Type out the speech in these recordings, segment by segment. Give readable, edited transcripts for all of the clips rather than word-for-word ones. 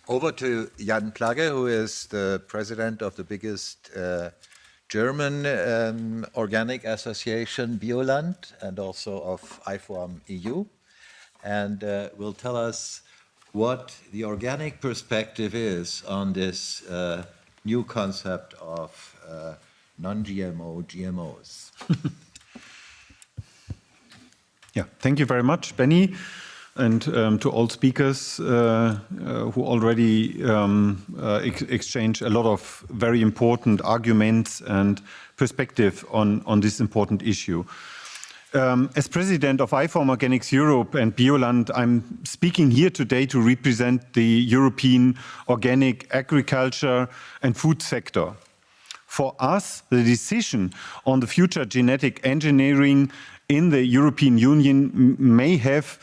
over to Jan Plagge, who is the president of the biggest German organic association, Bioland, and also of IFOAM EU, and will tell us what the organic perspective is on this new concept of non-GMO GMOs. Yeah, thank you very much, Benny, and to all speakers who already exchanged a lot of very important arguments and perspective on this important issue. As president of IFOAM Organics Europe and Bioland, I'm speaking here today to represent the European organic agriculture and food sector. For us, the decision on the future genetic engineering in the European Union may have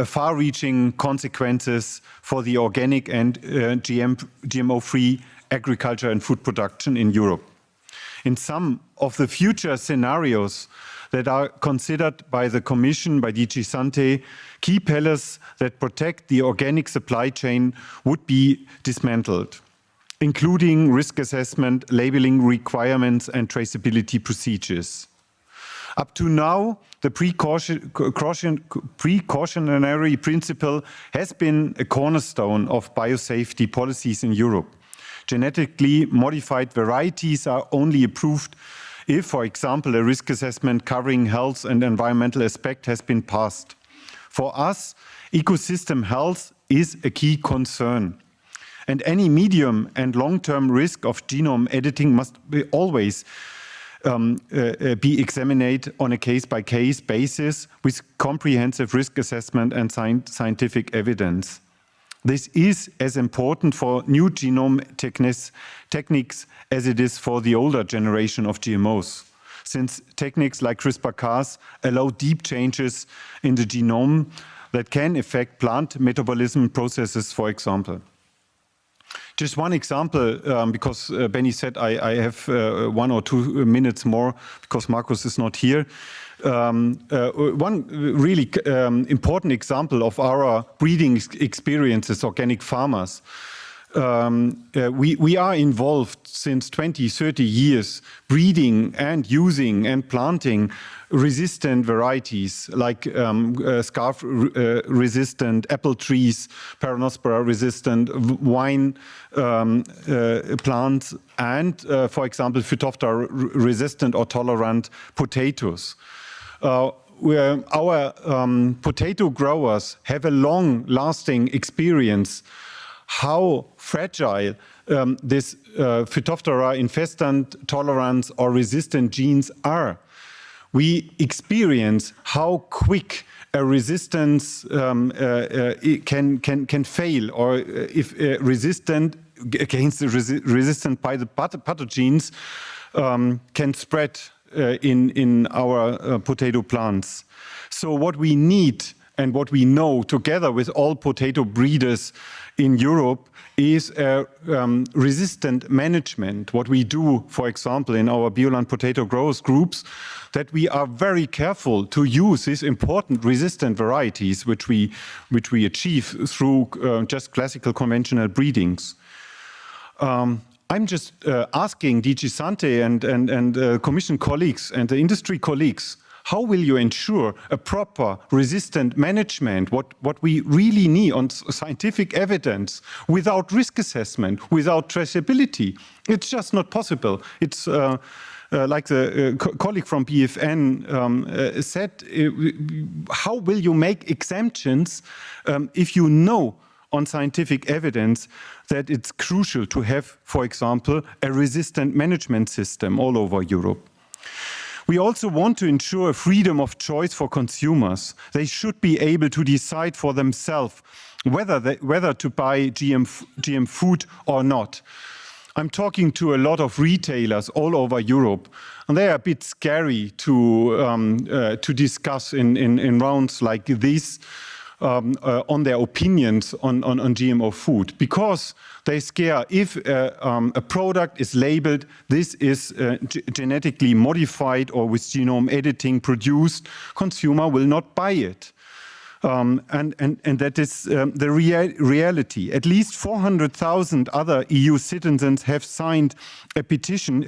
far-reaching consequences for the organic and GMO-free agriculture and food production in Europe. In some of the future scenarios that are considered by the Commission, by DG Sante, key pillars that protect the organic supply chain would be dismantled, including risk assessment, labeling requirements, and traceability procedures. Up to now, the precautionary principle has been a cornerstone of biosafety policies in Europe. Genetically modified varieties are only approved if, for example, a risk assessment covering health and environmental aspect has been passed. For us, ecosystem health is a key concern. And any medium and long-term risk of genome editing must always be examined on a case-by-case basis with comprehensive risk assessment and scientific evidence. This is as important for new genome techniques as it is for the older generation of GMOs, since techniques like CRISPR-Cas allow deep changes in the genome that can affect plant metabolism processes, for example. Just one example, because Benny said I have 1 or 2 minutes more because Markus is not here. One really important example of our breeding experiences, organic farmers. We are involved since 20, 30 years breeding and using and planting resistant varieties like scarf resistant apple trees, Peronospora resistant wine plants, and for example Phytophthora resistant or tolerant potatoes. Our potato growers have a long-lasting experience how fragile this Phytophthora infestant, tolerance or resistant genes are. We experience how quick a resistance can fail, or if resistant against the resistant by the pathogens can spread in our potato plants. So what we need and what we know together with all potato breeders in Europe is resistant management. What we do, for example, in our Bioland potato growers groups, that we are very careful to use these important resistant varieties which we achieve through just classical conventional breedings. I'm just asking DG Sante and Commission colleagues and the industry colleagues, how will you ensure a proper resistant management, what we really need on scientific evidence, without risk assessment, without traceability? It's just not possible. It's like the colleague from BFN said, how will you make exemptions if you know on scientific evidence that it's crucial to have, for example, a resistant management system all over Europe? We also want to ensure freedom of choice for consumers. They should be able to decide for themselves whether to buy GM food or not. I'm talking to a lot of retailers all over Europe, and they are a bit scary to discuss in rounds like this on their opinions on GMO food, because they scare if a product is labeled, this is genetically modified or with genome editing produced, consumer will not buy it. And that is the reality. At least 400,000 other EU citizens have signed a petition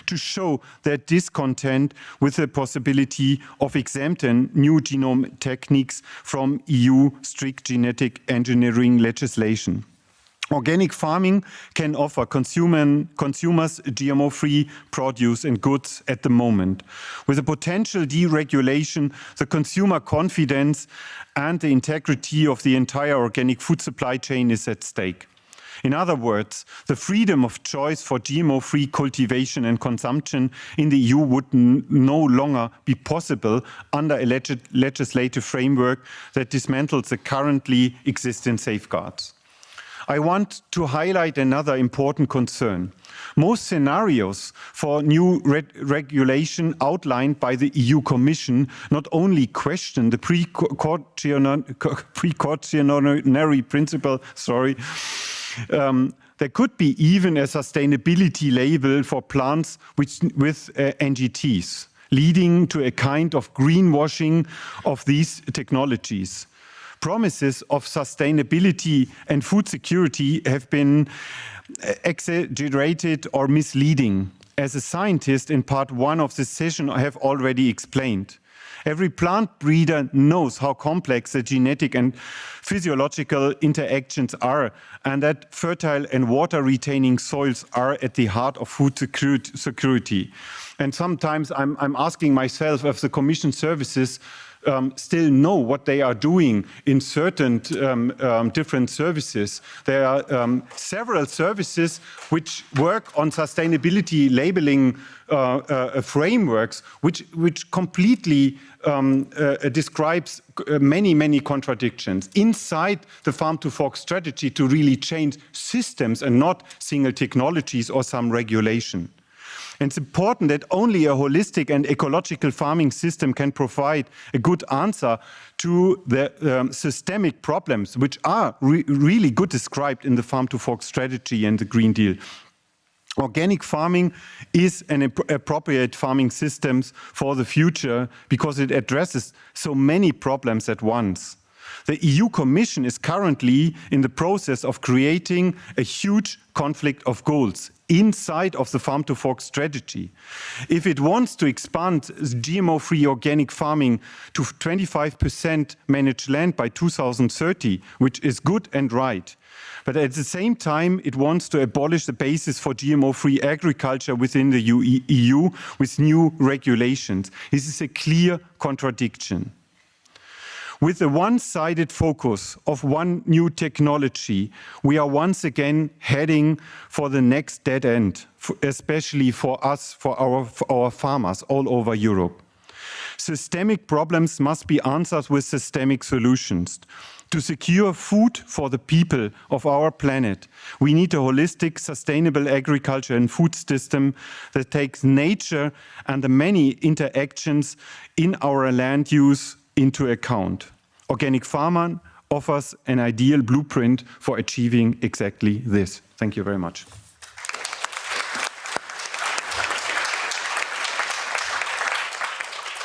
to show their discontent with the possibility of exempting new genome techniques from EU strict genetic engineering legislation. Organic farming can offer consumers GMO-free produce and goods at the moment. With a potential deregulation, the consumer confidence and the integrity of the entire organic food supply chain is at stake. In other words, the freedom of choice for GMO-free cultivation and consumption in the EU would no longer be possible under a legislative framework that dismantles the currently existing safeguards. I want to highlight another important concern. Most scenarios for new regulation outlined by the EU Commission not only question the precautionary principle, there could be even a sustainability label for plants with NGTs, leading to a kind of greenwashing of these technologies. Promises of sustainability and food security have been exaggerated or misleading. As a scientist in part 1 of this session, I have already explained. Every plant breeder knows how complex the genetic and physiological interactions are, and that fertile and water-retaining soils are at the heart of food security. And sometimes I'm asking myself if the Commission services still know what they are doing in certain different services. There are several services which work on sustainability labeling frameworks, which completely describes many contradictions inside the farm to fork strategy to really change systems and not single technologies or some regulation. And it's important that only a holistic and ecological farming system can provide a good answer to the systemic problems, which are really good described in the farm to fork strategy and the Green Deal. Organic farming is an appropriate farming system for the future because it addresses so many problems at once. The EU Commission is currently in the process of creating a huge conflict of goals inside of the farm to fork strategy. If it wants to expand GMO-free organic farming to 25% managed land by 2030, which is good and right, but at the same time, it wants to abolish the basis for GMO-free agriculture within the EU with new regulations. This is a clear contradiction. With the one-sided focus of one new technology, we are once again heading for the next dead end, especially for us, for our farmers all over Europe. Systemic problems must be answered with systemic solutions. To secure food for the people of our planet, we need a holistic, sustainable agriculture and food system that takes nature and the many interactions in our land use into account. Organic farming offers an ideal blueprint for achieving exactly this. Thank you very much.